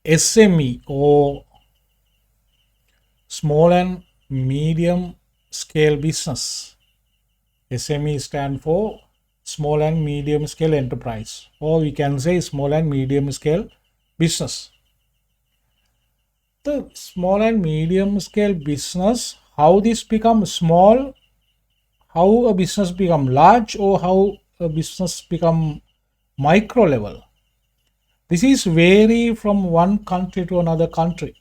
SME or small and medium scale business. SME stand for small and medium scale enterprise, or we can say small and medium scale business. The small and medium scale business, how this become small, how a business become large, or how a business become micro level. This is vary from one country to another country,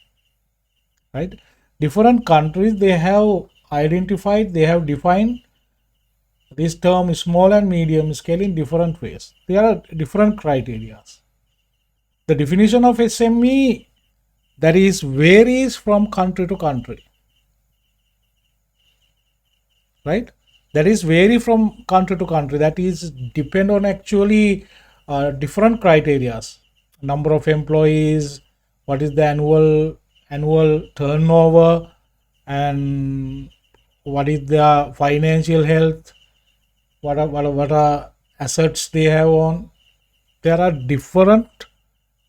right? Different countries, they have identified, they have defined this term small and medium scale in different ways. There are different criteria. The definition of SME, that is varies from country to country, right? That is vary from country to country. That is depend on actually different criterias. Number of employees, what is the annual turnover, and what is their financial health, what are assets they have on. There are different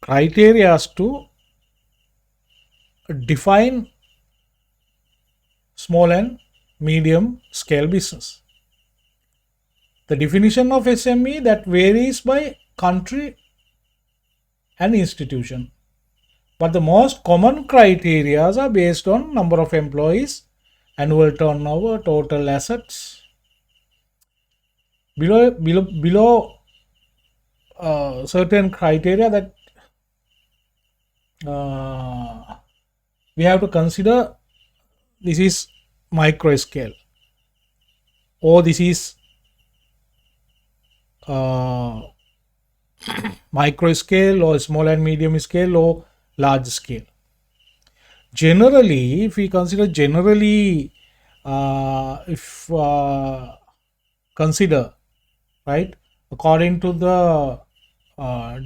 criteria to define small and medium scale business. The definition of SME, that varies by country and institution, but the most common criteria are based on number of employees, annual turnover, total assets. Below certain criteria that we have to consider, this is micro scale, or this is micro scale, or small and medium scale, or large scale. Generally, if we consider generally, if consider, right, according to the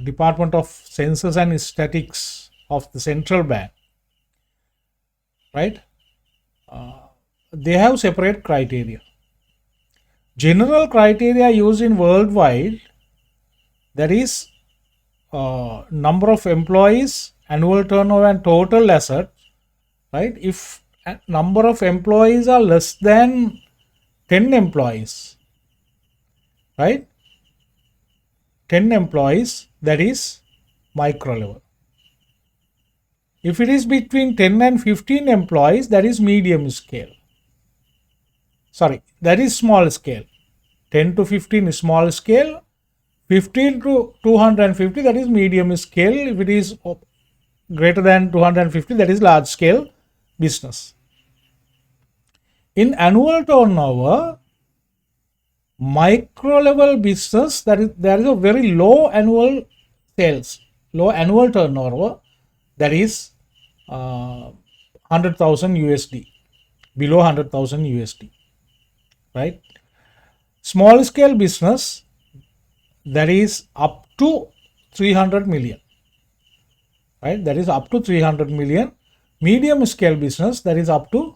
Department of Census and Statistics of the Central Bank, right, they have separate criteria. General criteria used in worldwide, that is number of employees, annual turnover, and total asset, right? If number of employees are less than 10 employees, right, 10 employees, that is micro level. If it is between 10 and 15 employees, that is medium scale. Sorry, that is small scale. 10 to 15 is small scale. 15 to 250, that is medium scale. If it is greater than 250, that is large scale business. In annual turnover, micro level business, that is, there is a very low annual sales, low annual turnover, that is 100,000 USD, below 100,000 USD, right? Small scale business, that is up to 300 million, right? That is up to 300 million. Medium scale business, that is up to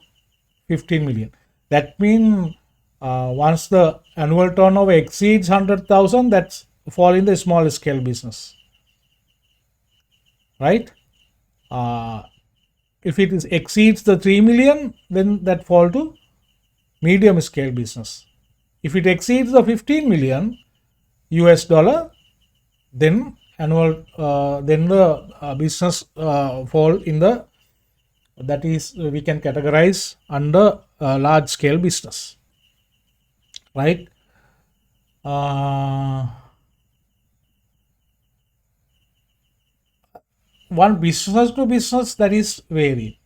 15 million. That means once the annual turnover exceeds 100,000, that's fall in the small scale business, right? If it is exceeds the 3 million, then that fall to medium scale business. If it exceeds the 15 million US dollar, then then the business fall in the, that is, we can categorize under large scale business, right? One business to business, that is varied,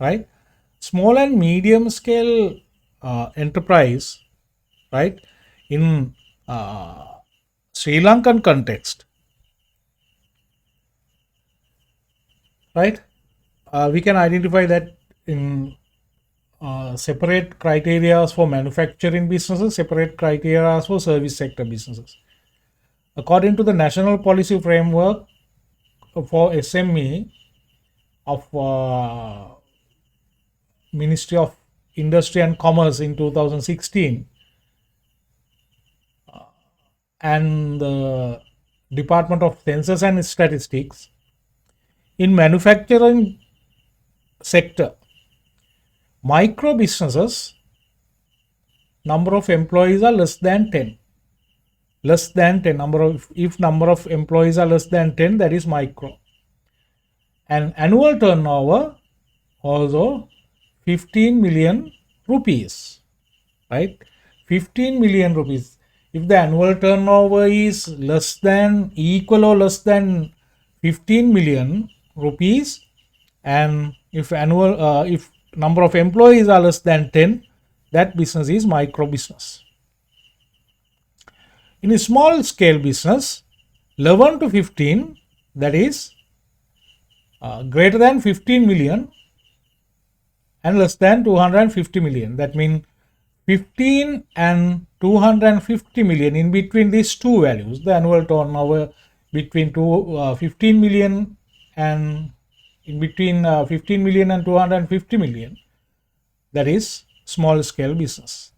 right? Small and medium scale enterprise, right, in Sri Lankan context, right, we can identify that in separate criteria for manufacturing businesses, separate criteria for service sector businesses. According to the national policy framework for SME of Ministry of Industry and Commerce in 2016, and the Department of Census and Statistics, In manufacturing sector, micro businesses number of employees are less than 10. Less than 10 if number of employees are less than 10, that is micro. And annual turnover also 15 million rupees, right? 15 million rupees. If the annual turnover is less than, equal or less than 15 million rupees, and if number of employees are less than 10, that business is micro business. In a small scale business, 11 to 15, that is greater than 15 million and less than 250 million. That means 15 and 250 million. In between these two values, the annual turnover between 15 million and in between 15 million and 250 million, that is small scale business.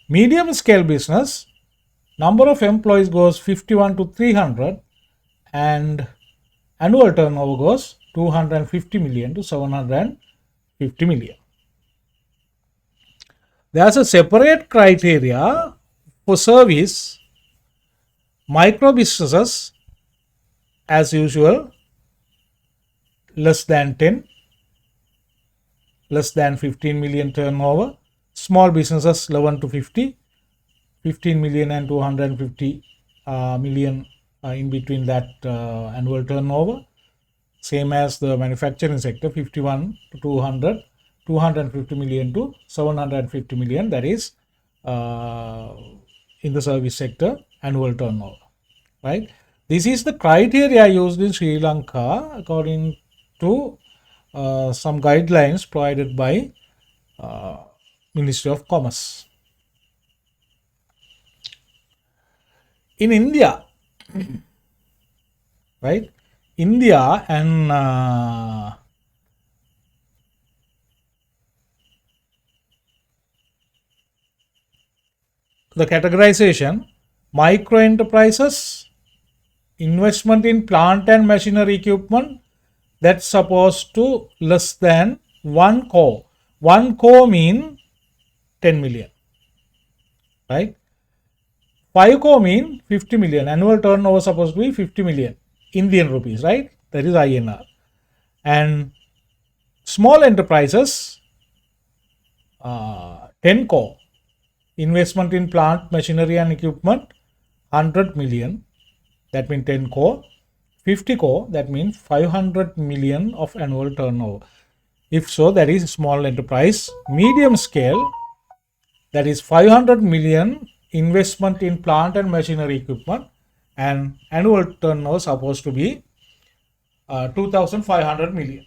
Medium scale business, number of employees goes 51 to 300 and annual turnover goes 250 million to 750 million. There's a separate criteria for service. Micro businesses, as usual, less than 10, less than 15 million turnover. Small businesses 11 to 50, 15 million and 250 million in between that annual turnover. Same as the manufacturing sector, 51 to 200, 250 million to 750 million, that is in the service sector annual turnover, right? This is the criteria used in Sri Lanka according to some guidelines provided by Ministry of Commerce. In India, right? India and the categorization, micro enterprises, investment in plant and machinery equipment, that's supposed to less than 1 crore. 1 crore mean 10 million, right? 5 crore mean 50 million. Annual turnover supposed to be 50 million Indian rupees, right? That is INR. And small enterprises, 10 crore. Investment in plant, machinery and equipment, 100 million. That means 10 crore. 50 crore, that means 500 million of annual turnover. If so, that is small enterprise. Medium scale, that is 500 million investment in plant and machinery equipment, and annual turnover supposed to be 2,500 million.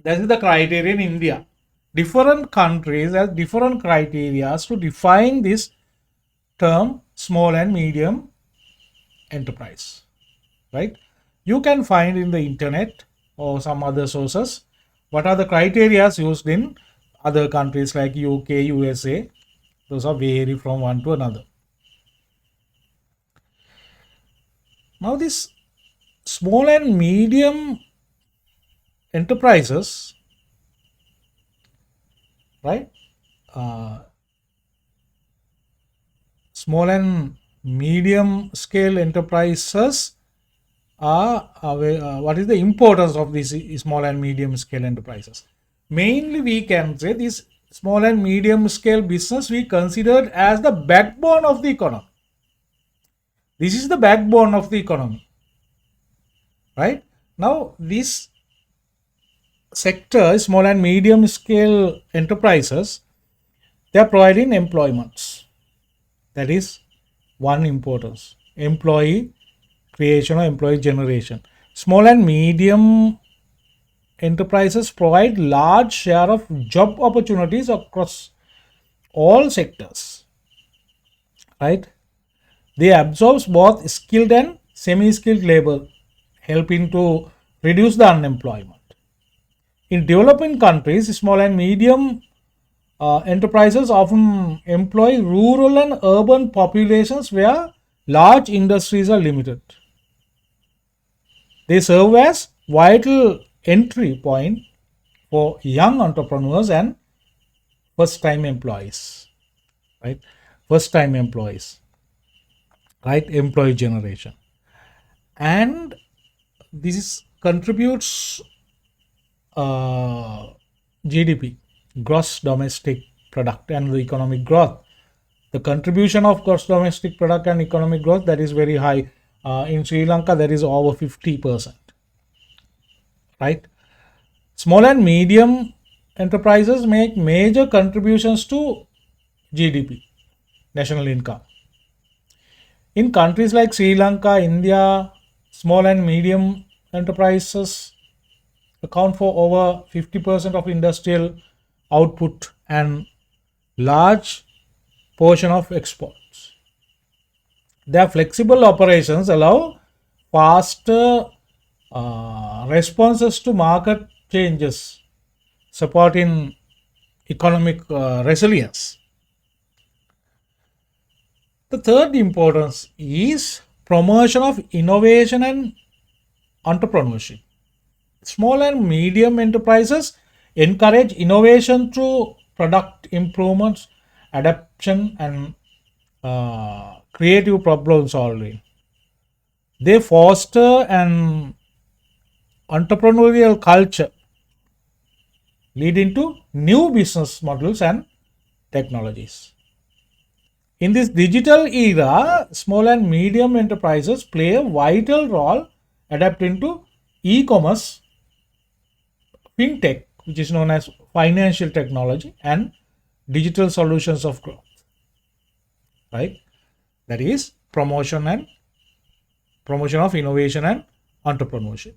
That is the criteria in India. Different countries have different criteria to define this term small and medium enterprise, right? You can find in the internet or some other sources what are the criteria used in other countries like UK, USA. Those are vary from one to another. Now this small and medium enterprises, right? Small and medium scale enterprises are what is the importance of these small and medium scale enterprises? Mainly we can say this small and medium scale business we considered as the backbone of the economy. This is the backbone of the economy, right? Now this sector, small and medium scale enterprises, they are providing employments. That is one importance. Employee creation or employee generation. Small and medium enterprises provide large share of job opportunities across all sectors, right? They absorb both skilled and semi-skilled labor, helping to reduce the unemployment. In developing countries, small and medium enterprises often employ rural and urban populations where large industries are limited. They serve as vital entry point for young entrepreneurs and first time employees, right? First time employees, right? Employee generation. And this contributes GDP, gross domestic product, and the economic growth. The contribution of gross domestic product and economic growth, that is very high. In Sri Lanka, that is over 50%, right? Small and medium enterprises make major contributions to GDP, national income. In countries like Sri Lanka, India, small and medium enterprises account for over 50% of industrial output and large portion of exports. Their flexible operations allow faster responses to market changes, supporting economic resilience. The third importance is promotion of innovation and entrepreneurship. Small and medium enterprises encourage innovation through product improvements, adaptation, and creative problem solving. They foster an entrepreneurial culture leading to new business models and technologies. In this digital era, small and medium enterprises play a vital role adapting to e-commerce, fintech, which is known as financial technology, and digital solutions of growth, right? That is promotion of innovation and entrepreneurship.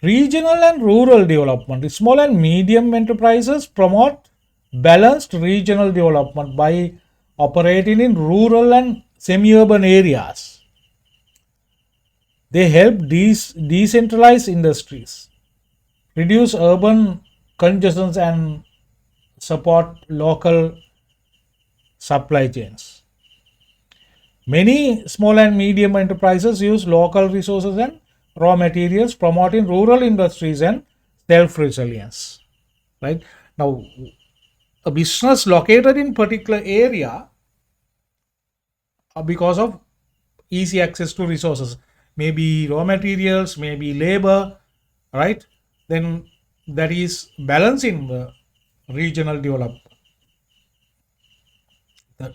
Regional and rural development. Small and medium enterprises promote balanced regional development by operating in rural and semi-urban areas. They help decentralize industries, reduce urban congestion, and support local supply chains. Many small and medium enterprises use local resources and raw materials, promoting rural industries and self-resilience. Right now, a business located in particular area, because of easy access to resources, maybe raw materials, maybe labor, right? Then that is balancing the regional development. The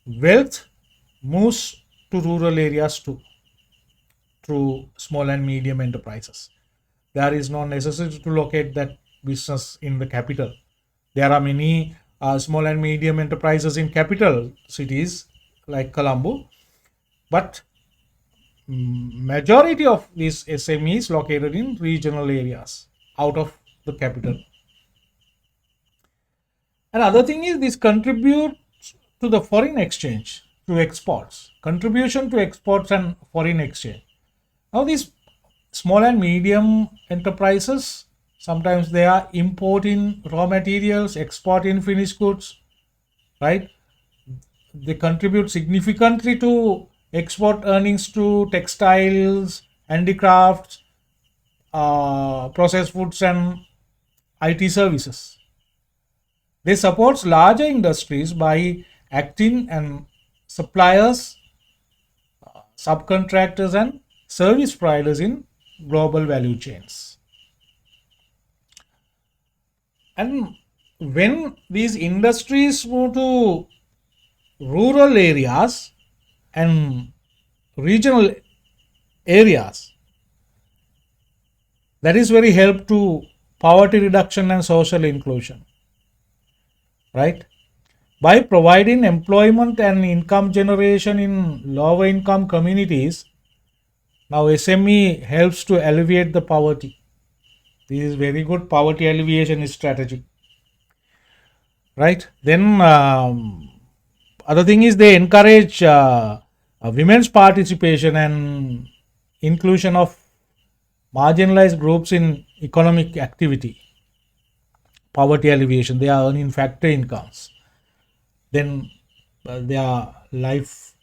wealth moves to rural areas too through small and medium enterprises. There is no necessity to locate that business in the capital. There are many small and medium enterprises in capital cities like Colombo, but majority of these SMEs located in regional areas out of the capital. Another thing is this contributes to the foreign exchange, to exports, contribution to exports and foreign exchange. Now these small and medium enterprises, sometimes they are importing raw materials, exporting finished goods, right? They contribute significantly to export earnings to textiles, handicrafts, processed foods, and IT services. They support larger industries by acting and suppliers, subcontractors, and service providers in global value chains. And when these industries move to rural areas and regional areas, that is very help to poverty reduction and social inclusion, right? By providing employment and income generation in lower income communities, now SME helps to alleviate the poverty. This is very good poverty alleviation strategy, right? Then other thing is they encourage women's participation and inclusion of marginalized groups in economic activity. Poverty alleviation, they are earning factor incomes. Then their life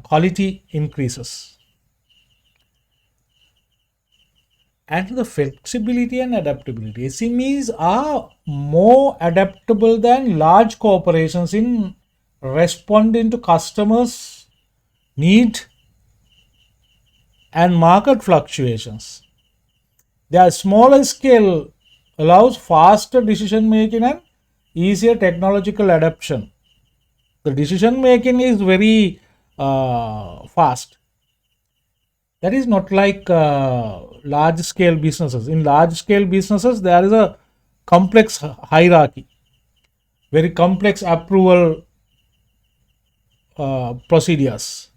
quality increases. and the flexibility and adaptability. SMEs are more adaptable than large corporations in responding to customers' need and market fluctuations. Their smaller scale allows faster decision making and easier technological adoption. The decision making is very fast. That is not like large scale businesses. In large scale businesses, there is a complex hierarchy, very complex approval procedures.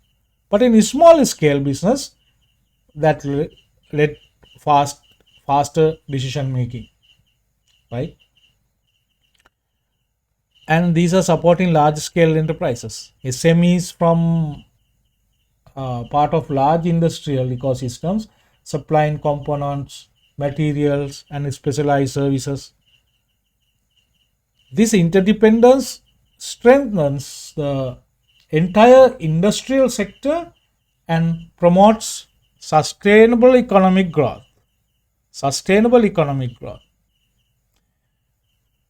But in a small scale business, that let faster decision making, right? And these are supporting large scale enterprises. SMEs from part of large industrial ecosystems, supplying components, materials, and specialized services. This interdependence strengthens the entire industrial sector and promotes sustainable economic growth. Sustainable economic growth.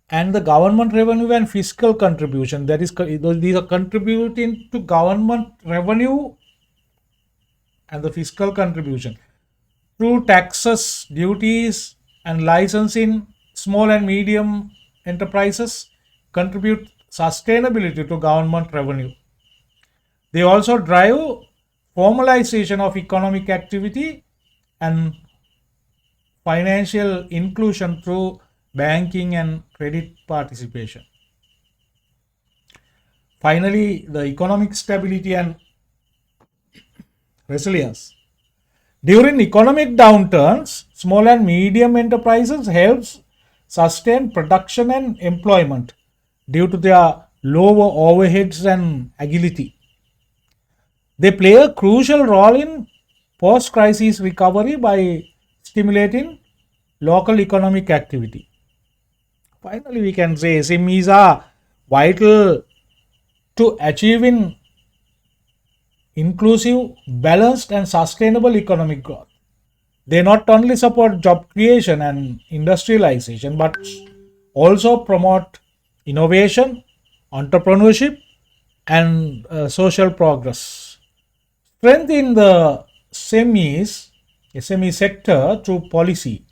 And the government revenue and fiscal contribution, that is, these are contributing to government revenue and the fiscal contribution through taxes, duties, and licensing. Small and medium enterprises contribute sustainability to government revenue. They also drive formalization of economic activity and financial inclusion through banking and credit participation. Finally, the economic stability and resilience. During economic downturns, small and medium enterprises helps sustain production and employment due to their lower overheads and agility. They play a crucial role in post-crisis recovery by stimulating local economic activity. Finally, we can say SMEs are vital to achieving inclusive, balanced, and sustainable economic growth. They not only support job creation and industrialization, but also promote innovation, entrepreneurship, and social progress. Strength in the SME sector through policy,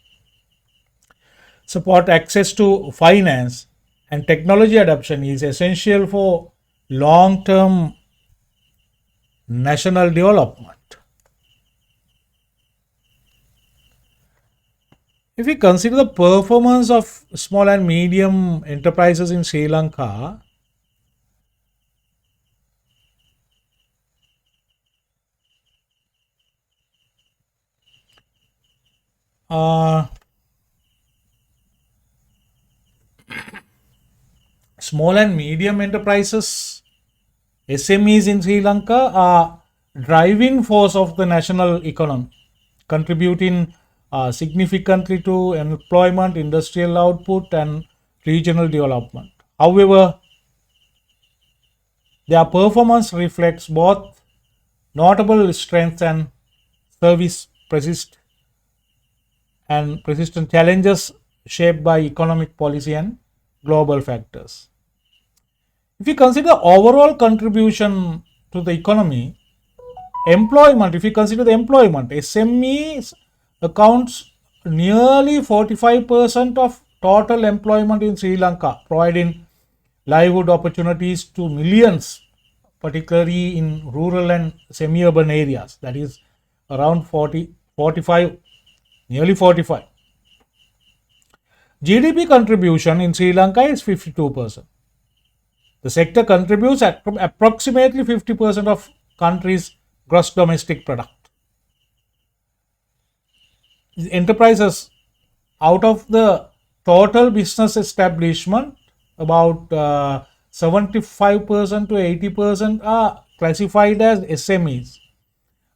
support access to finance, and technology adoption is essential for long term national development. If we consider the performance of small and medium enterprises in Sri Lanka, uh, small and medium enterprises, SMEs in Sri Lanka, are driving force of the national economy, contributing significantly to employment, industrial output, and regional development. However, their performance reflects both notable strengths and service persistent challenges shaped by economic policy and global factors. If you consider overall contribution to the economy, employment, if you consider the employment, SMEs accounts nearly 45% of total employment in Sri Lanka, providing livelihood opportunities to millions, particularly in rural and semi-urban areas. That is around 40, 45, nearly 45. GDP contribution in Sri Lanka is 52%. The sector contributes approximately 50% of country's gross domestic product. Enterprises, out of the total business establishment, about 75% to 80% are classified as SMEs,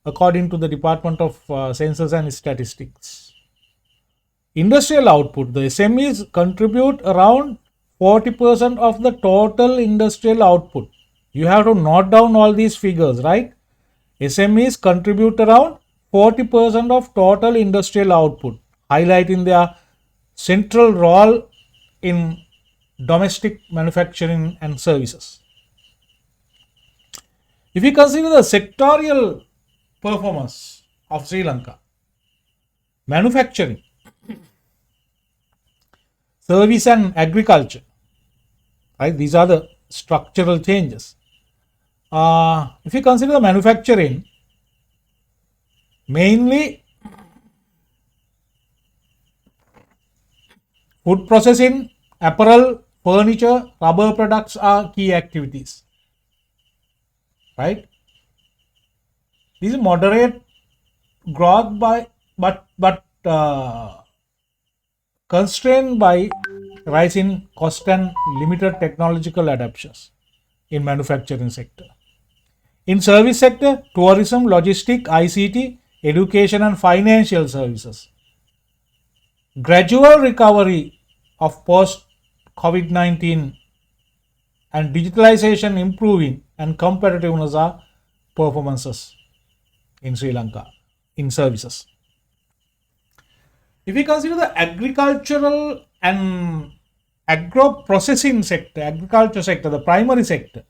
according to the Department of Census and Statistics. Industrial output, the SMEs contribute around 40% of the total industrial output. You have to note down all these figures, right? SMEs contribute around 40% of total industrial output, highlighting their central role in domestic manufacturing and services. If we consider the sectorial performance of Sri Lanka, manufacturing, service and agriculture, right? These are the structural changes. If you consider the manufacturing, mainly food processing, apparel, furniture, rubber products are key activities, right? These moderate growth but constrained by rise in cost and limited technological adaptations in manufacturing sector. In service sector, tourism, logistic, ICT, education and financial services. Gradual recovery of post COVID-19 and digitalization improving and competitiveness are performances in Sri Lanka in services. If we consider the agricultural and agro processing sector, agriculture sector, the primary sector,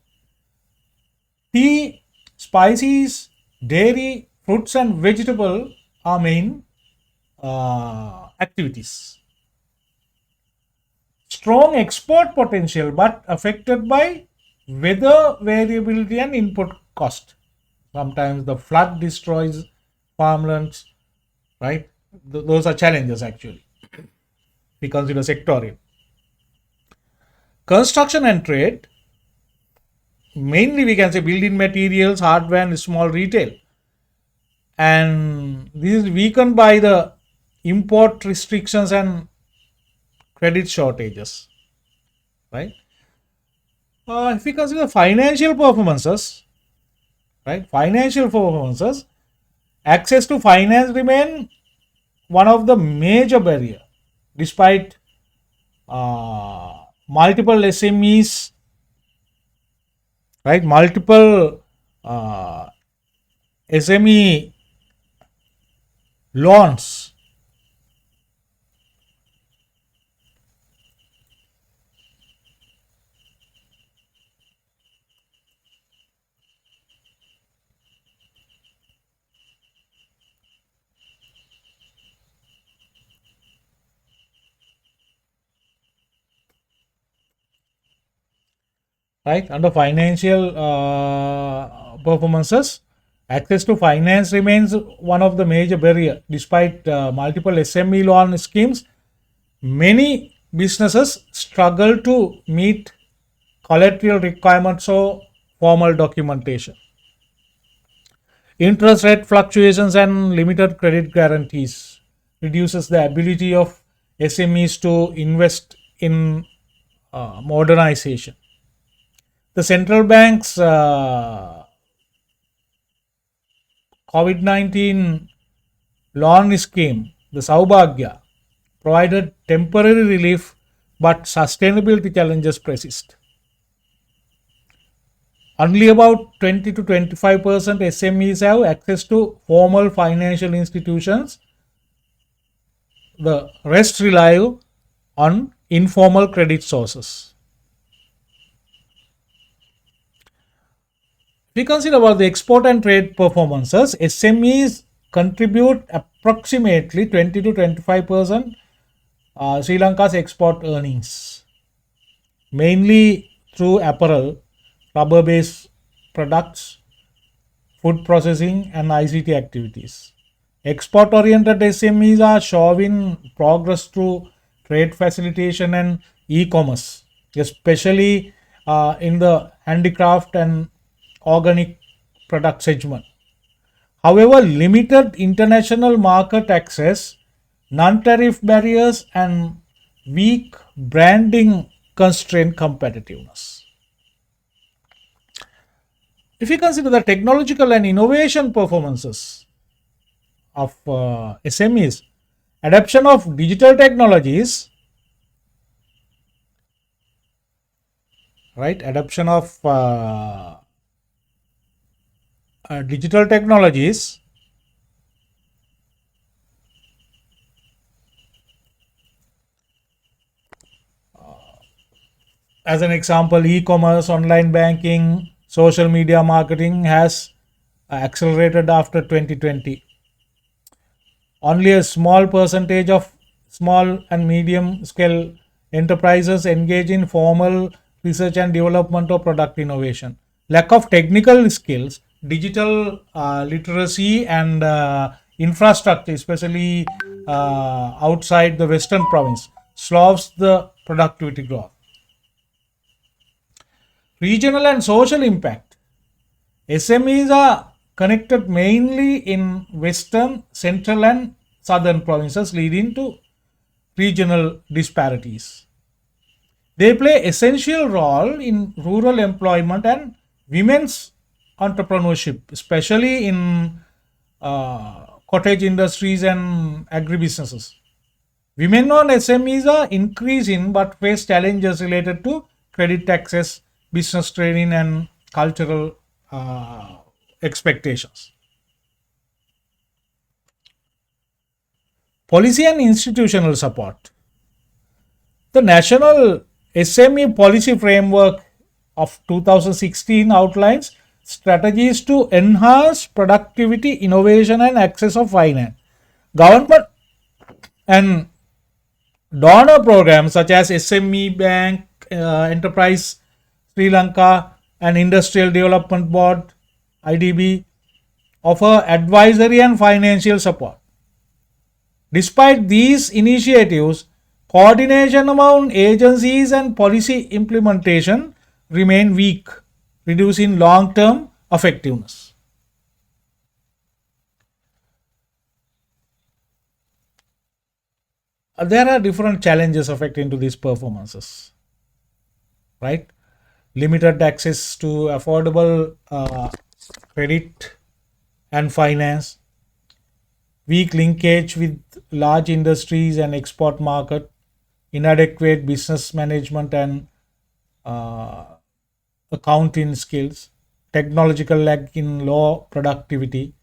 tea, spices, dairy, fruits and vegetable are main activities. Strong export potential but affected by weather variability and input cost. Sometimes the flood destroys farmlands, right? Those are challenges actually. We consider sectorial. Construction and trade, mainly we can say building materials, hardware and small retail. And this is weakened by the import restrictions and credit shortages, right? If we consider financial performances, right? Financial performances, access to finance remain one of the major barrier, despite multiple SMEs, right? Multiple SME loans, right? Under financial performances, access to finance remains one of the major barrier. Despite multiple SME loan schemes, many businesses struggle to meet collateral requirements or formal documentation. Interest rate fluctuations and limited credit guarantees reduces the ability of SMEs to invest in modernization. The central bank's COVID-19 loan scheme, the Saubhagya, provided temporary relief, but sustainability challenges persist. Only about 20 to 25% SMEs have access to formal financial institutions. The rest rely on informal credit sources. We consider about the export and trade performances. SMEs contribute approximately 20 to 25% Sri Lanka's export earnings, mainly through apparel, rubber-based products, food processing, and ICT activities. Export-oriented SMEs are showing progress through trade facilitation and e-commerce, especially in the handicraft and organic product segment. However, limited international market access, non-tariff barriers, and weak branding constrain competitiveness. If you consider the technological and innovation performances of SMEs, adoption of digital technologies, right? Adoption of digital technologies As an example, e-commerce, online banking, social media marketing has accelerated after 2020. Only a small percentage of small and medium scale enterprises engage in formal research and development or product innovation. Lack of technical skills, digital literacy, and infrastructure, especially outside the Western province, slows the productivity growth. Regional and social impact. SMEs are connected mainly in western, central, and southern provinces, leading to regional disparities. They play essential role in rural employment and women's entrepreneurship, especially in cottage industries and agribusinesses. Women-owned SMEs are increasing but face challenges related to credit access, business training, and cultural uh, expectations. Policy and institutional support. The National SME Policy Framework of 2016 outlines strategies to enhance productivity, innovation, and access of finance. Government and donor programs such as SME Bank, Enterprise Sri Lanka, and Industrial Development Board (IDB) offer advisory and financial support. Despite these initiatives, coordination among agencies and policy implementation remain weak, reducing long-term effectiveness. There are different challenges affecting to these performances, right? Limited access to affordable credit and finance, weak linkage with large industries and export market, inadequate business management and uh, accounting skills, technological lag in low productivity,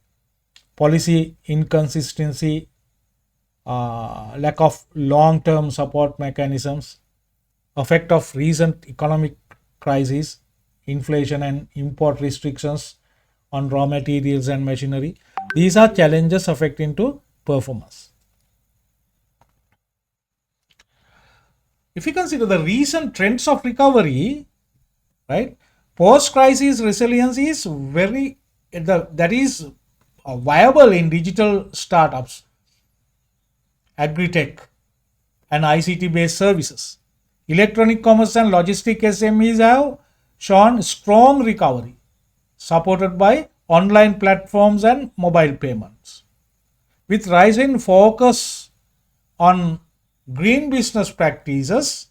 policy inconsistency, lack of long-term support mechanisms, effect of recent economic crisis, inflation and import restrictions on raw materials and machinery. These are challenges affecting to performance. If we consider the recent trends of recovery, right, post-crisis resilience is that is viable in digital startups, agri-tech, and ICT-based services. Electronic commerce and logistic SMEs have shown strong recovery, supported by online platforms and mobile payments. With rising focus on green business practices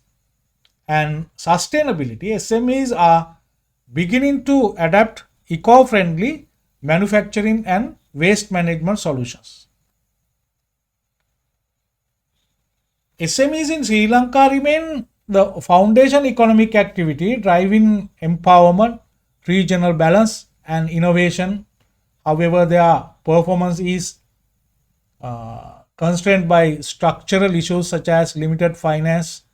and sustainability, SMEs are beginning to adapt eco-friendly manufacturing and waste management solutions. SMEs in Sri Lanka remain the foundation economic activity driving empowerment, regional balance, and innovation. However, their performance is constrained by structural issues such as limited finance,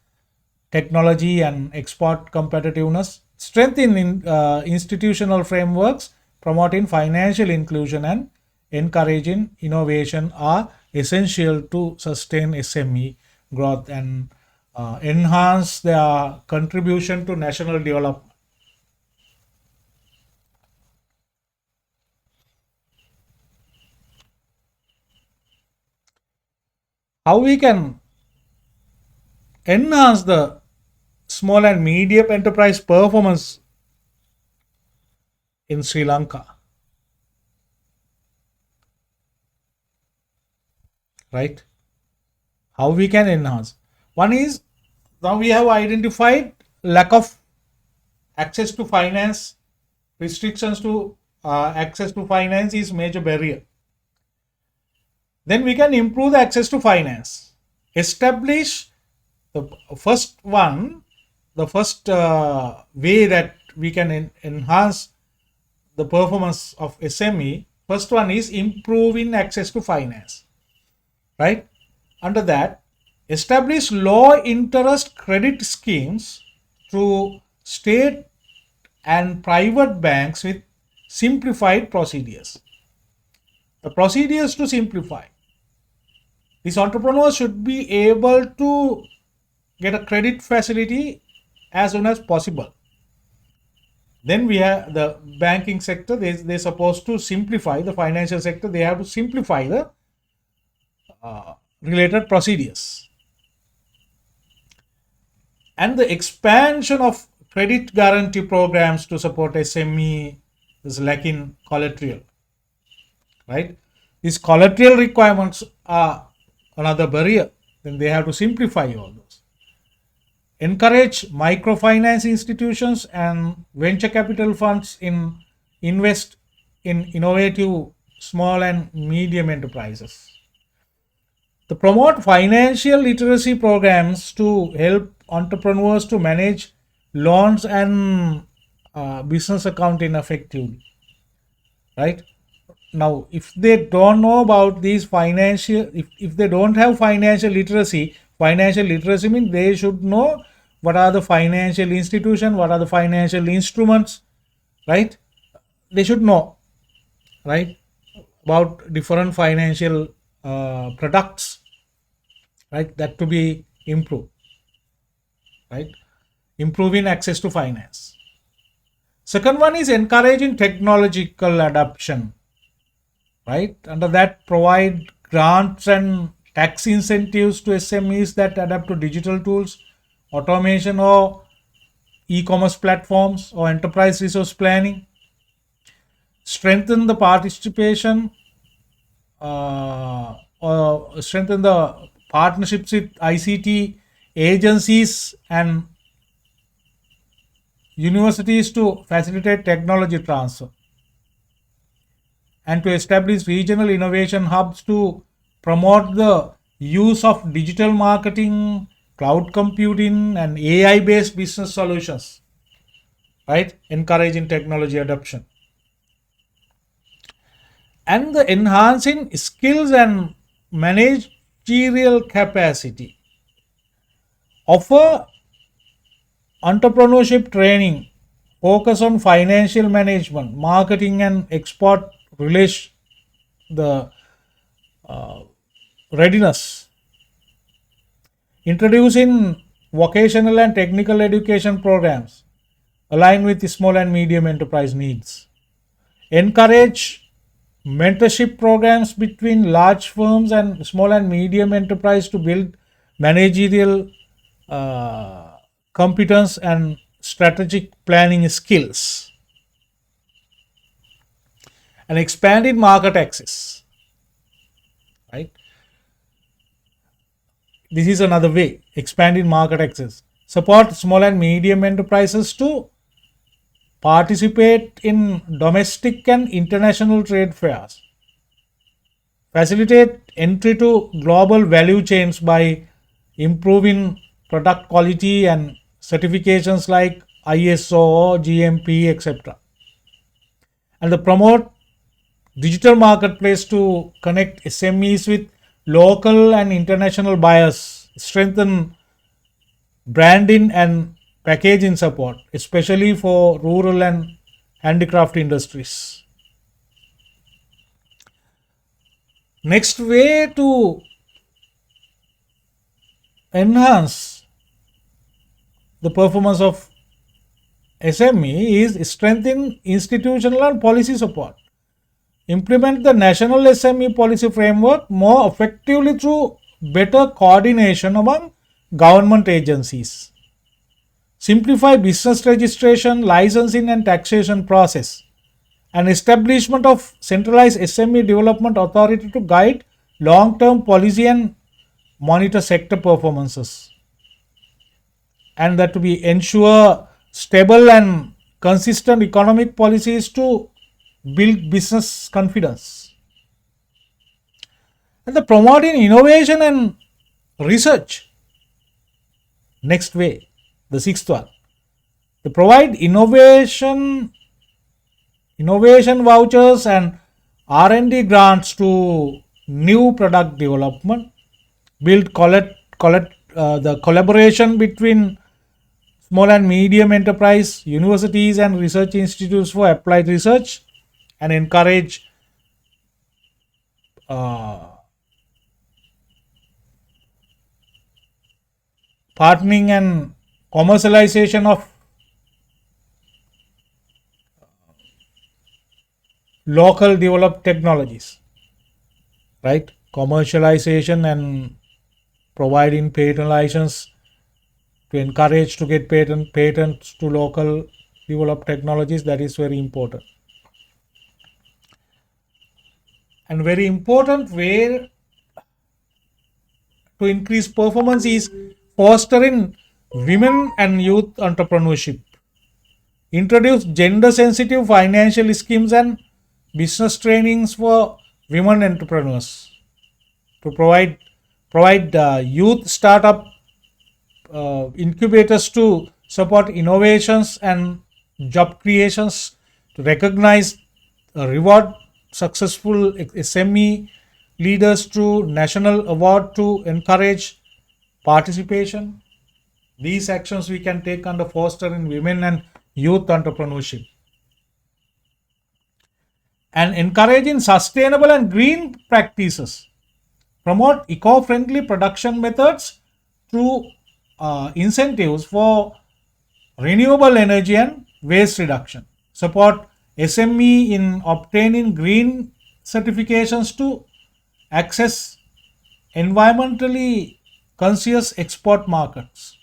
technology, and export competitiveness. Strength in institutional frameworks promoting financial inclusion and encouraging innovation are essential to sustain SME growth and enhance their contribution to national development. How we can enhance the small and medium enterprise performance in Sri Lanka, right? How we can enhance? One is, now we have identified lack of access to finance, restrictions to access to finance is major barrier. Then we can improve the access to finance. Establish the first one, the first way that we can enhance the performance of SME. First one is improving access to finance, right? Under that, establish low interest credit schemes through state and private banks with simplified procedures. The procedures to simplify. These entrepreneurs should be able to get a credit facility as soon as possible. Then we have the banking sector. They're supposed to simplify the financial sector. They have to simplify the related procedures. And the expansion of credit guarantee programs to support SME is lacking collateral, right? These collateral requirements are another barrier. Then they have to simplify all those. Encourage microfinance institutions and venture capital funds in invest in innovative small and medium enterprises. To promote financial literacy programs to help entrepreneurs to manage loans and business accounting effectively, right? Now, if they don't know about these if they don't have financial literacy means they should know what are the financial institutions, what are the financial instruments, right? They should know, right, about different financial products, right, that to be improved, right, improving access to finance. Second one is encouraging technological adoption, right? Under that, provide grants and tax incentives to SMEs that adapt to digital tools, automation or e-commerce platforms or enterprise resource planning. Strengthen the participation or strengthen the partnerships with ICT agencies and universities to facilitate technology transfer, and to establish regional innovation hubs to promote the use of digital marketing, cloud computing, and AI based business solutions, right? Encouraging technology adoption. And the enhancing skills and managerial capacity. Offer entrepreneurship training, focus on financial management, marketing and export relation, the readiness. Introducing vocational and technical education programs aligned with the small and medium enterprise needs. Encourage mentorship programs between large firms and small and medium enterprise to build managerial competence and strategic planning skills. And expanded market access, right? This is another way, expanding market access. Support small and medium enterprises to participate in domestic and international trade fairs. Facilitate entry to global value chains by improving product quality and certifications like ISO, GMP, etc. And the promote digital marketplace to connect SMEs with local and international buyers, strengthen branding and packaging support, especially for rural and handicraft industries. Next way to enhance the performance of SME is strengthen institutional and policy support. Implement the national SME policy framework more effectively through better coordination among government agencies. Simplify business registration, licensing and taxation process, and establishment of centralized SME development authority to guide long-term policy and monitor sector performances. And that to be ensure stable and consistent economic policies to build business confidence. And the promoting innovation and research. Next way, the sixth one. They provide innovation vouchers and R&D grants to new product development. Build the collaboration between small and medium enterprise, universities and research institutes for applied research, and encourage uh, partnering and commercialization of local developed technologies, right? Commercialization and providing patent license to encourage to get patents to local developed technologies, that is very important. And very important way to increase performance is fostering women and youth entrepreneurship. Introduce gender sensitive financial schemes and business trainings for women entrepreneurs to provide youth startup incubators to support innovations and job creations, to recognize reward successful SME leaders through national award to encourage participation. These actions we can take under fostering women and youth entrepreneurship, and encouraging sustainable and green practices. Promote eco-friendly production methods through incentives for renewable energy and waste reduction. Support SME in obtaining green certifications to access environmentally conscious export markets.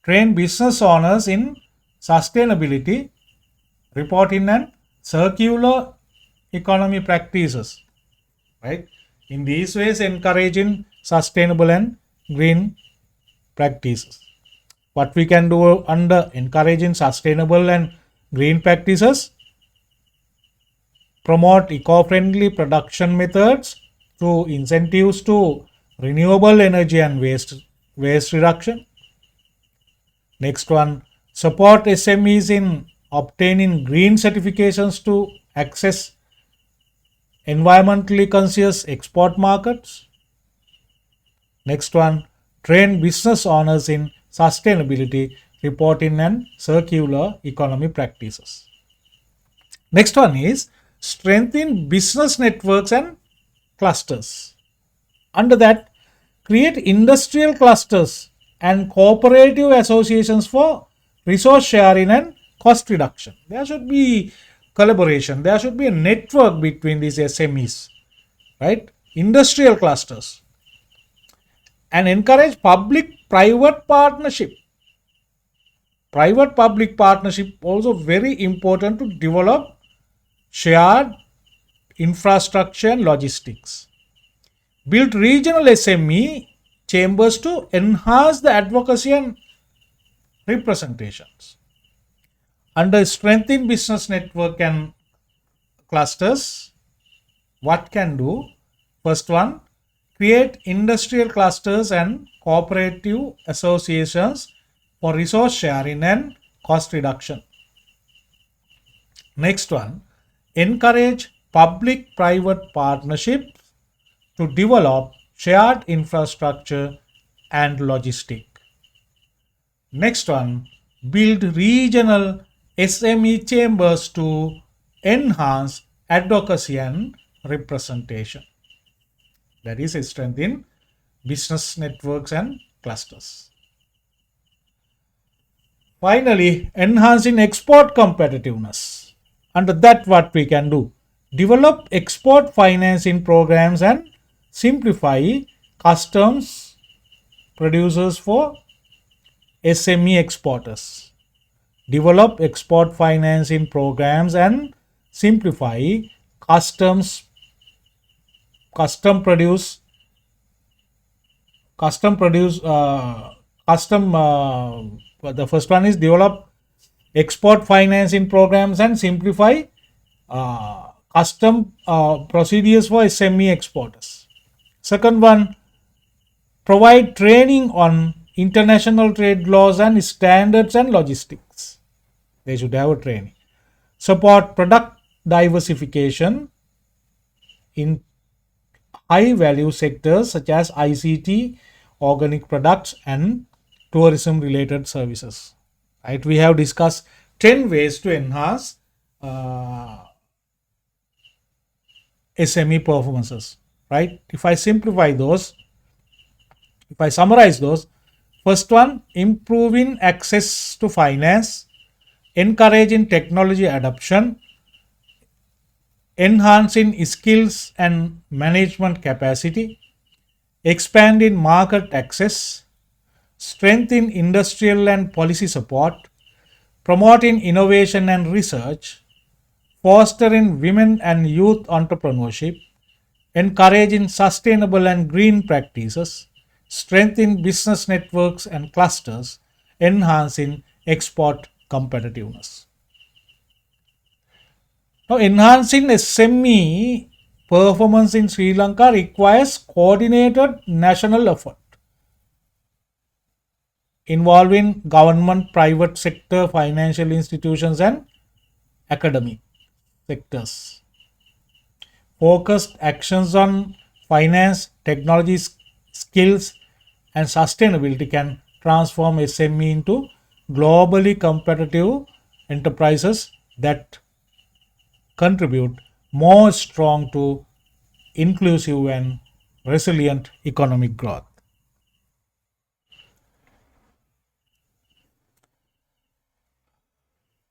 Train business owners in sustainability reporting and circular economy practices, right? In these ways, encouraging sustainable and green practices. What we can do under encouraging sustainable and green practices: promote eco-friendly production methods through incentives to renewable energy and waste reduction. Next one, support SMEs in obtaining green certifications to access environmentally conscious export markets. Next one, train business owners in sustainability reporting and circular economy practices. Next one is strengthen business networks and clusters. Under that, create industrial clusters and cooperative associations for resource sharing and cost reduction. There should be collaboration, there should be a network between these SMEs, right? Industrial clusters, and encourage public private partnership. Private public partnership also very important to develop shared infrastructure and logistics. Build regional SME chambers to enhance the advocacy and representations. Under strengthen business network and clusters, what can do? First one, create industrial clusters and cooperative associations for resource sharing and cost reduction. Next one, encourage public-private partnerships to develop shared infrastructure and logistic. Next one, build regional SME chambers to enhance advocacy and representation. That is a strength in business networks and clusters. Finally, enhancing export competitiveness. Under that, what we can do? Develop export financing programs and simplify customs producers for SME exporters. Develop export financing programs and simplify customs custom produce custom produce custom the first one is develop export financing programs and simplify custom procedures for SME exporters. Second one, provide training on international trade laws and standards and logistics. They should have a training. Support product diversification in high value sectors such as ICT, organic products, and tourism related services. Right? We have discussed 10 ways to enhance uh, SME performances. Right? If I simplify those, if I summarize those, first one, improving access to finance, encouraging technology adoption, enhancing skills and management capacity, expanding market access, strengthen industrial and policy support, promoting innovation and research, fostering women and youth entrepreneurship, encouraging sustainable and green practices, strengthen business networks and clusters, enhancing export competitiveness. Now, enhancing SME performance in Sri Lanka requires coordinated national effort involving government, private sector, financial institutions, and academic sectors. Focused actions on finance, technology, skills, and sustainability can transform SME into globally competitive enterprises that contribute more strong to inclusive and resilient economic growth.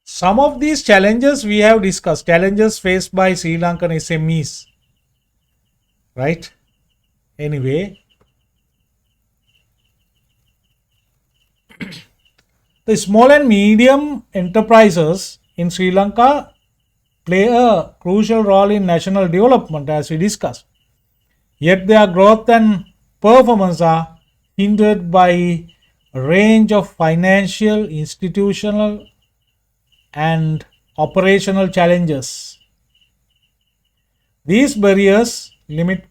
Some of these challenges we have discussed, challenges faced by Sri Lankan SMEs, right? Anyway, the small and medium enterprises in Sri Lanka play a crucial role in national development, as we discussed. Yet their growth and performance are hindered by a range of financial, institutional, and operational challenges. These barriers limit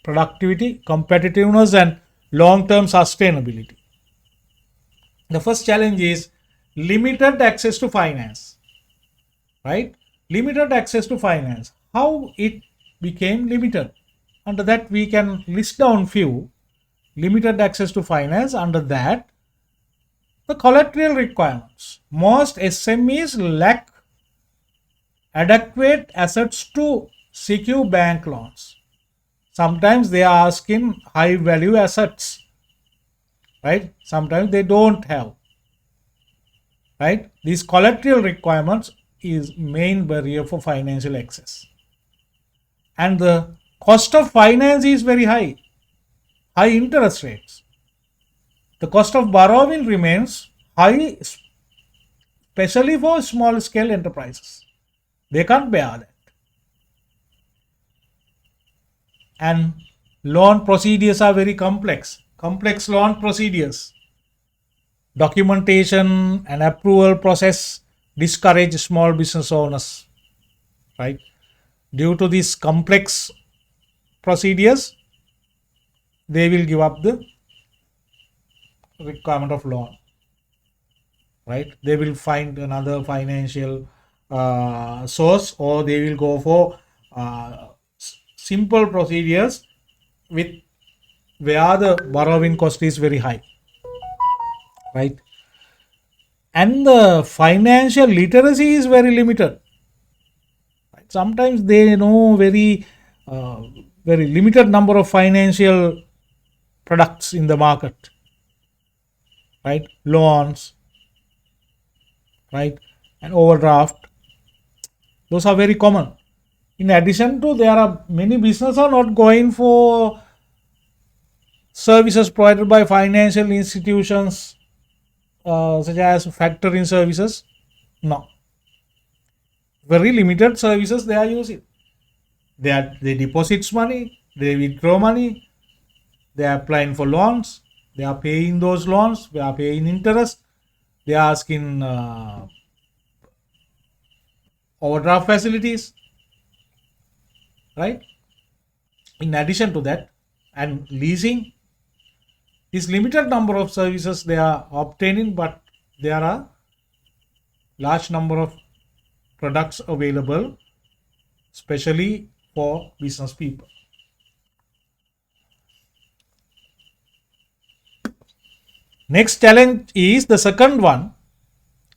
productivity, competitiveness, and long term sustainability. The first challenge is limited access to finance, right? Limited access to finance. How it became limited? Under that, we can list down few limited access to finance. Under that, the collateral requirements. Most SMEs lack adequate assets to secure bank loans. Sometimes they are asking high value assets, right? Sometimes they don't have, right? These collateral requirements is main barrier for financial access. And the cost of finance is very high, high interest rates. The cost of borrowing remains high, especially for small scale enterprises. They can't bear that. And loan procedures are very complex. Complex loan procedures. Documentation and approval process discourage small business owners, right? Due to these complex procedures, they will give up the requirement of loan, right? They will find another financial source, or they will go for simple procedures with where the borrowing cost is very high, right? And the financial literacy is very limited. Right? Sometimes they know uh, very limited number of financial products in the market, right? Loans, right? And overdraft. Those are very common. In addition to, there are many businesses are not going for services provided by financial institutions such as factoring services. No, very limited services they are using. They deposits money, they withdraw money, they are applying for loans, they are paying those loans, they are paying interest, they are asking overdraft facilities, right? In addition to that, and leasing, this limited number of services they are obtaining, but there are large number of products available, especially for business people. Next challenge is the second one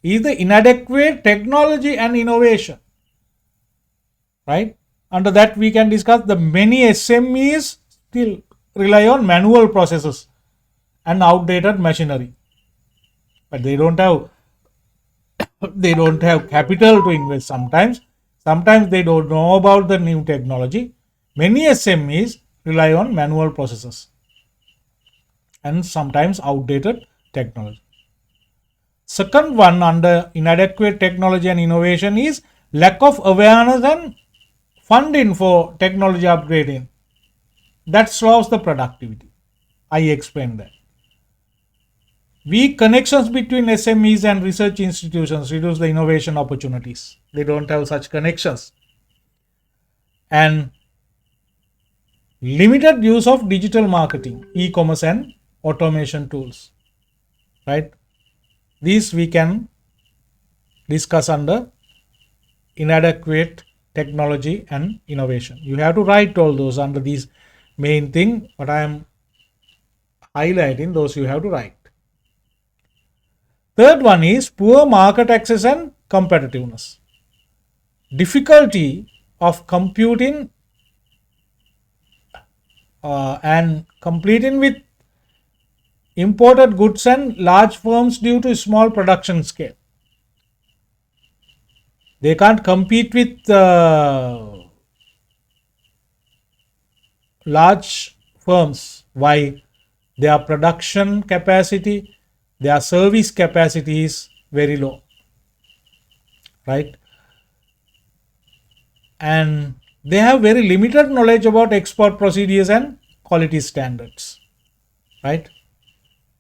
is the inadequate technology and innovation, right? Under that we can discuss the many SMEs still rely on manual processes and outdated machinery, but they don't have capital to invest. Sometimes they don't know about the new technology. Many SMEs rely on manual processes and sometimes outdated technology. Second one under inadequate technology and innovation is lack of awareness and funding for technology upgrading. That slows the productivity. I explained that. Weak connections between SMEs and research institutions reduce the innovation opportunities. They don't have such connections. And limited use of digital marketing, e-commerce and automation tools, right? These we can discuss under inadequate technology and innovation. You have to write all those under these main thing, but I am highlighting those you have to write. Third one is poor market access and competitiveness. Difficulty of computing and competing with imported goods and large firms due to small production scale. They can't compete with large firms. Why? Their production capacity, their service capacity is very low, right? And they have very limited knowledge about export procedures and quality standards, right?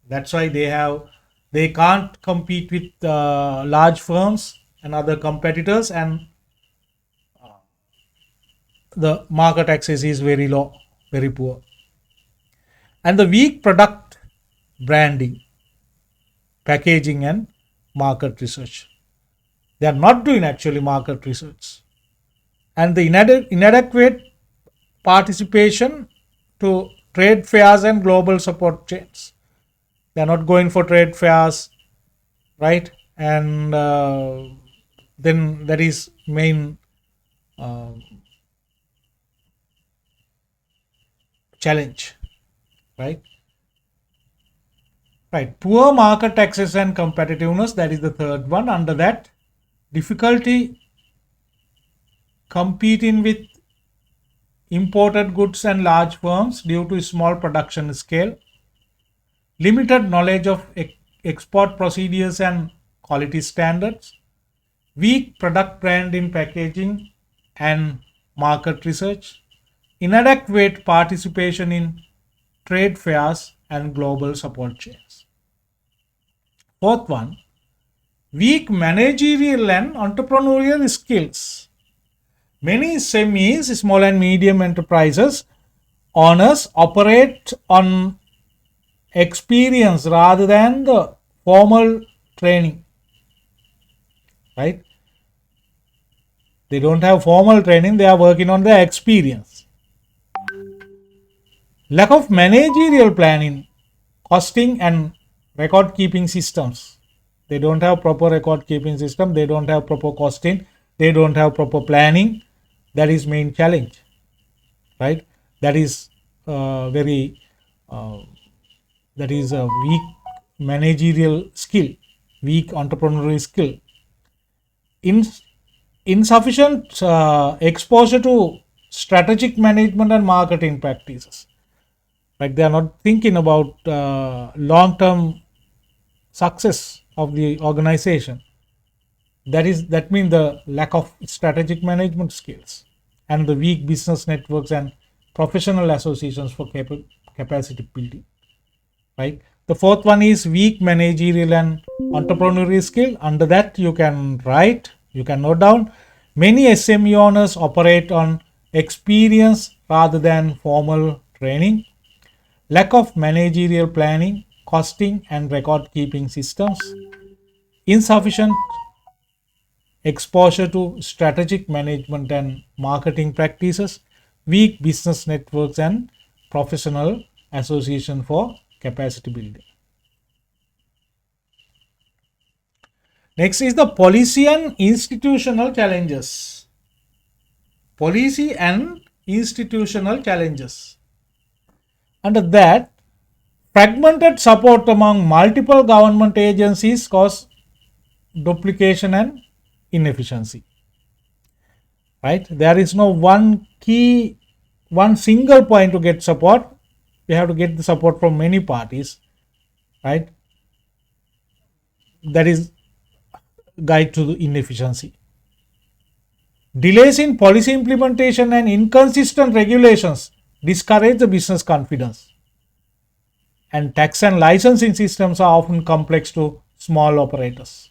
That's why they can't compete with large firms and other competitors, and the market access is very low, very poor. And the weak product branding, packaging and market research. They are not doing actually market research. And the inadequate participation to trade fairs and global support chains. They are not going for trade fairs, right? And then that is main challenge, right? Right. Poor market access and competitiveness, that is the third one. Under that, difficulty competing with imported goods and large firms due to small production scale, limited knowledge of export procedures and quality standards, weak product brand in packaging and market research, inadequate participation in trade fairs and global support chains. Fourth one, weak managerial and entrepreneurial skills. Many SMEs, small and medium enterprises, owners operate on experience rather than the formal training, right? They don't have formal training, they are working on their experience. Lack of managerial planning, costing and record keeping systems. They don't have proper record keeping system, they don't have proper costing, they don't have proper planning. That is main challenge, right? That is that is a weak managerial skill, weak entrepreneurial skill. Insufficient exposure to strategic management and marketing practices. Like they are not thinking about long-term success of the organization. That means the lack of strategic management skills and the weak business networks and professional associations for capacity building, right? The fourth one is weak managerial and entrepreneurial skill. Under that you can note down, many SME owners operate on experience rather than formal training, lack of managerial planning, costing and record keeping systems, insufficient exposure to strategic management and marketing practices, weak business networks and professional association for capacity building. Next is the policy and institutional challenges. Policy and institutional challenges. Under that, fragmented support among multiple government agencies cause duplication and inefficiency. Right? There is no one single point to get support. We have to get the support from many parties. Right? That is guide to the inefficiency. Delays in policy implementation and inconsistent regulations discourage the business confidence. And tax and licensing systems are often complex to small operators.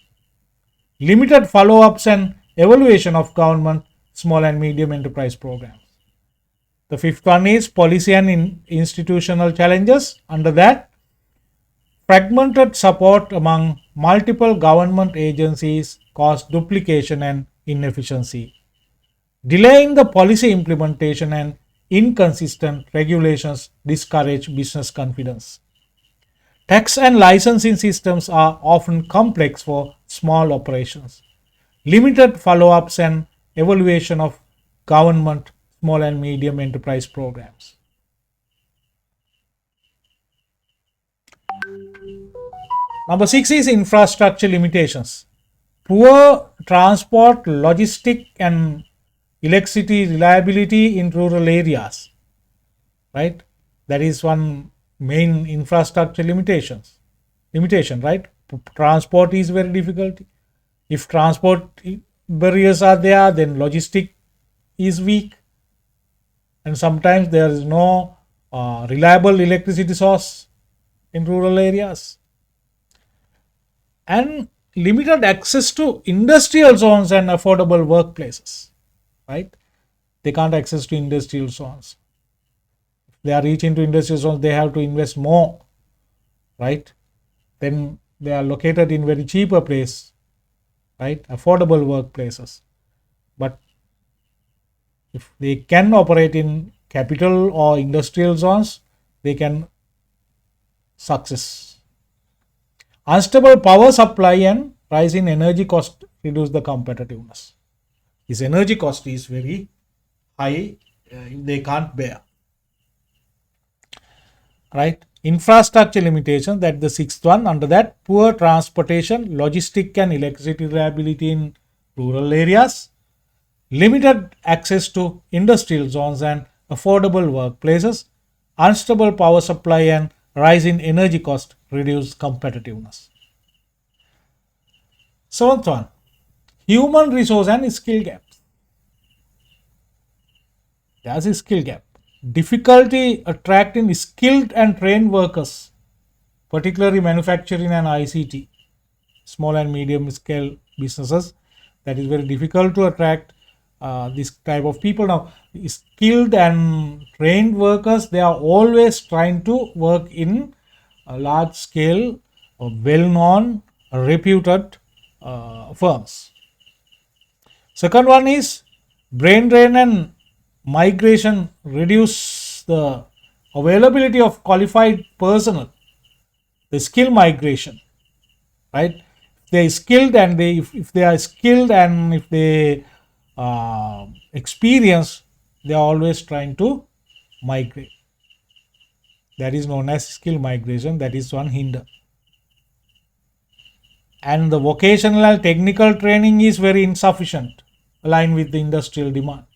Limited follow-ups and evaluation of government small and medium enterprise programs. The fifth one is policy and institutional challenges. Under that, fragmented support among multiple government agencies cause duplication and inefficiency. Delay in the policy implementation and inconsistent regulations discourage business confidence. Tax and licensing systems are often complex for small operations. Limited follow-ups and evaluation of government small and medium enterprise programs. Number 6 is infrastructure limitations. Poor transport, logistic and electricity reliability in rural areas. Right? That is one main infrastructure limitation, right? Transport is very difficult. If transport barriers are there, then logistic is weak, and sometimes there is no reliable electricity source in rural areas, and limited access to industrial zones and affordable workplaces. Right? They can't access to industrial zones. They are reaching to industrial zones, they have to invest more, right? Then they are located in very cheaper place, right? Affordable workplaces. But if they can operate in capital or industrial zones, they can success. Unstable power supply and rise in energy cost reduce the competitiveness. This energy cost is very high, they can't bear. Right? Infrastructure limitations, that the sixth one. Under that, poor transportation, logistic and electricity reliability in rural areas, limited access to industrial zones and affordable workplaces, unstable power supply and rise in energy cost reduce competitiveness. Seventh one, human resource and skill gaps. There's a skill gap. Difficulty attracting skilled and trained workers, particularly manufacturing and ICT, small and medium scale businesses. That is very difficult to attract this type of people. Now, skilled and trained workers, they are always trying to work in a large scale, well-known, reputed firms. Second one is brain drain and migration reduce the availability of qualified personnel, the skill migration, right? They skilled and if they are skilled and if they experience, they are always trying to migrate. That is known as skill migration. That is one hinder. And the vocational and technical training is very insufficient, aligned with the industrial demand.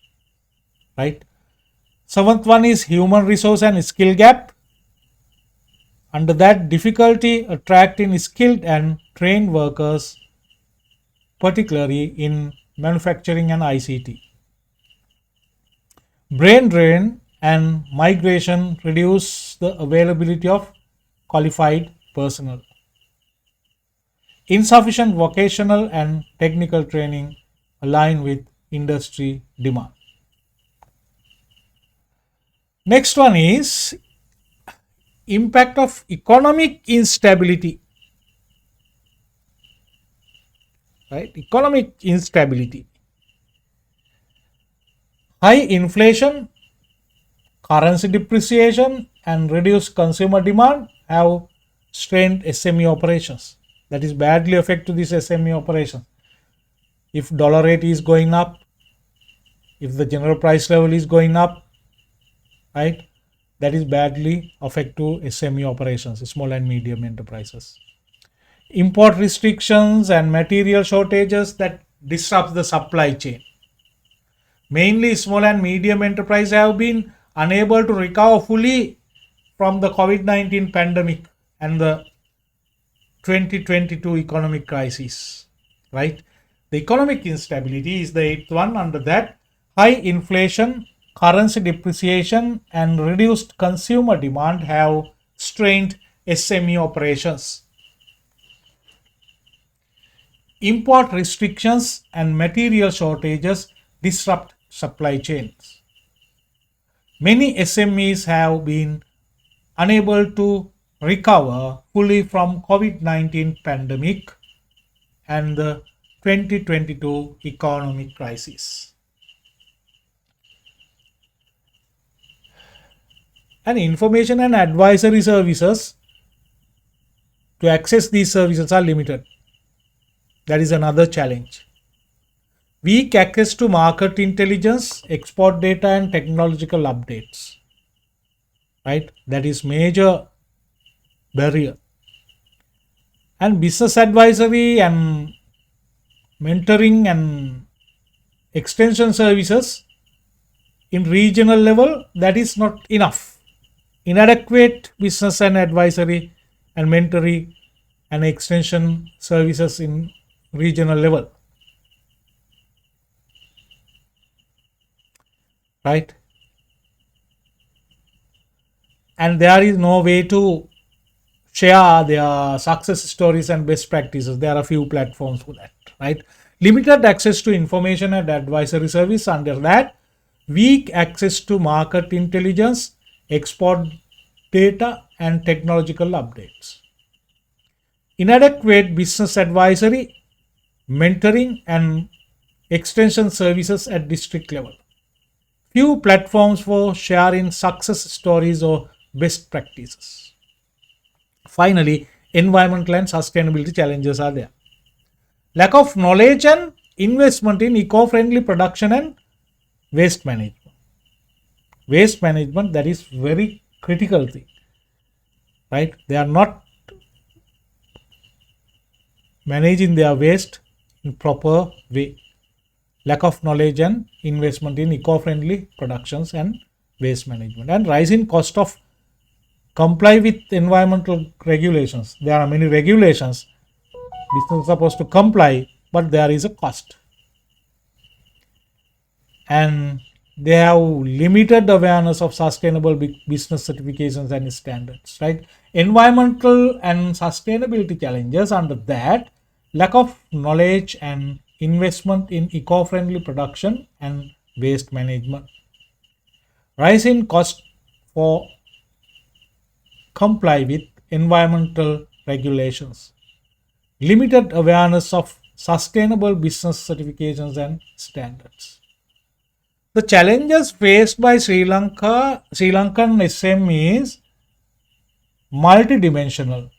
Right? Seventh one is human resource and skill gap. Under that, difficulty attracting skilled and trained workers, particularly in manufacturing and ICT. Brain drain and migration reduce the availability of qualified personnel. Insufficient vocational and technical training align with industry demand. Next one is impact of economic instability. Right? Economic instability. High inflation, currency depreciation, and reduced consumer demand have strained SME operations. that is badly affect to this SME operation. If dollar rate is going up, if the general price level is going up, right, that is badly affect to SME operations, small and medium enterprises. Import restrictions and material shortages that disrupt the supply chain. Mainly small and medium enterprises have been unable to recover fully from the COVID-19 pandemic and the 2022 economic crisis, right? The economic instability is the eighth one. Under that, high inflation, currency depreciation, and reduced consumer demand have strained SME operations. Import restrictions and material shortages disrupt supply chains. Many SMEs have been unable to recover fully from COVID-19 pandemic and the 2022 economic crisis. And information and advisory services, to access these services, are limited. That is another challenge. Weak access to market intelligence, export data, and technological updates, right? That is major barrier. And business advisory and mentoring and extension services in regional level, that is not enough. Inadequate business and advisory and mentoring and extension services in regional level, right? And there is no way to share their success stories and best practices. There are a few platforms for that, right? Limited access to information and advisory service. Under that, weak access to market intelligence, export data, and technological updates. Inadequate business advisory, mentoring, and extension services at district level. Few platforms for sharing success stories or best practices. Finally, environmental and sustainability challenges are there. Lack of knowledge and investment in eco-friendly production and waste management. Waste management, that is very critical thing, right? They are not managing their waste in proper way. Lack of knowledge and investment in eco-friendly productions and waste management. And rising cost of comply with environmental regulations. There are many regulations. Business is supposed to comply, but there is a cost. And they have limited awareness of sustainable business certifications and standards, right? Environmental and sustainability challenges under that, lack of knowledge and investment in eco-friendly production and waste management. Rise in cost for comply with environmental regulations. Limited awareness of sustainable business certifications and standards. The challenges faced by Lankan SMEs multidimensional,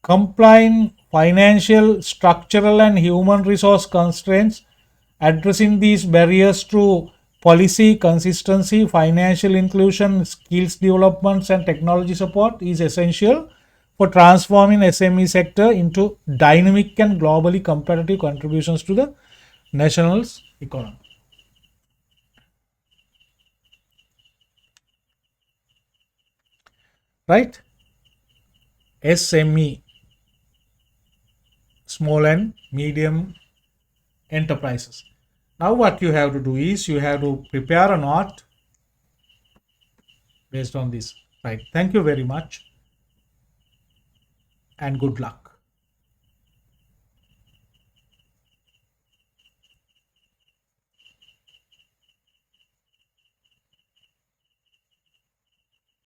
complying financial, structural, and human resource constraints. Addressing these barriers through policy consistency, financial inclusion, skills developments, and technology support is essential for transforming SME sector into dynamic and globally competitive contributions to the national's economy. Right? SME, small and medium enterprises. Now what you have to do is you have to prepare a note based on this. Right. Thank you very much and good luck.